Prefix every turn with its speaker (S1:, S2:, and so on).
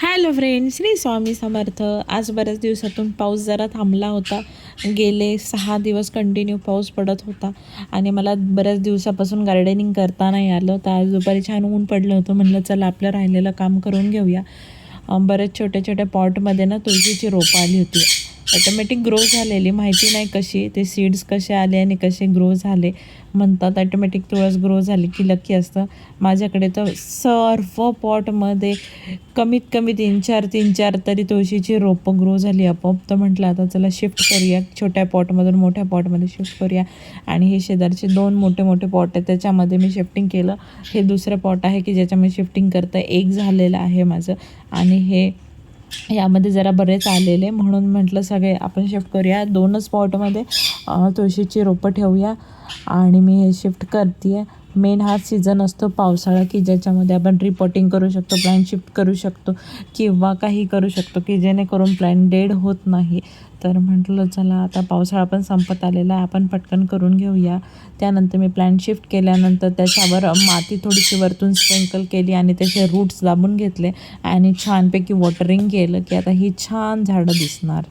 S1: Hello friends, Shri Swami Samarth. आज बऱ्याच दिवसातून पाऊस जरा थांबला होता. गेले 6 दिवस कंटिन्यू पाऊस पडत होता आणि मला बऱ्याच दिवसापासून गार्डनिंग करता नाही आलं. तर आज दुपारी छान ऊन पडलं होतं. म्हणलं चला आपलं राहिलेलं काम करून घेऊया. बरेच छोट्या छोट्या पॉटमध्ये ना तुळशीची रोपं आली होती. ऑटोमॅटिक ग्रो झालेली, माहिती नाही कशी, ते सीड्स कसे आले आणि कसे ग्रो झाले. म्हणतात ऑटोमॅटिक तुळस ग्रो झाली की लकी असतं. माझ्याकडे तर सर्व पॉटमध्ये कमीत कमी 3-4 तरी तुळशीची रोपं ग्रो झाली आपोआप. तर म्हटलं आता चला शिफ्ट करूया, छोट्या पॉटमधून मोठ्या पॉटमध्ये शिफ्ट करूया. आणि हे शेजारचे 2 मोठे मोठे पॉट आहेत, त्याच्यामध्ये मी शिफ्टिंग केलं. हे दुसरं पॉट आहे की ज्याच्यामध्ये शिफ्टिंग करतं. एक झालेलं आहे माझं आणि हे यामध्ये जरा बरेच आलेले, म्हणून म्हटलं सगळे आपण शिफ्ट करूया. 2च पॉटमध्ये तुळशीची रोपं ठेवूया आणि मी हे शिफ्ट करते आहे. मेन हा सीझन असतो पावसाळा की ज्याच्यामध्ये आपण रिपोर्टिंग करू शकतो, प्लॅन शिफ्ट करू शकतो किंवा काही करू शकतो की जेणेकरून प्लॅन डेड होत नाही. तर म्हटलं चला आता पावसाळा पण संपत आलेला आहे, आपण पटकन करून घेऊया. त्यानंतर मी प्लॅन शिफ्ट केल्यानंतर त्याच्यावर माती थोडीशी वरतून स्प्रिंकल केली आणि त्याचे रूट्स दाबून घेतले आणि छानपैकी वॉटरिंग केलं की आता ही छान झाडं दिसणार.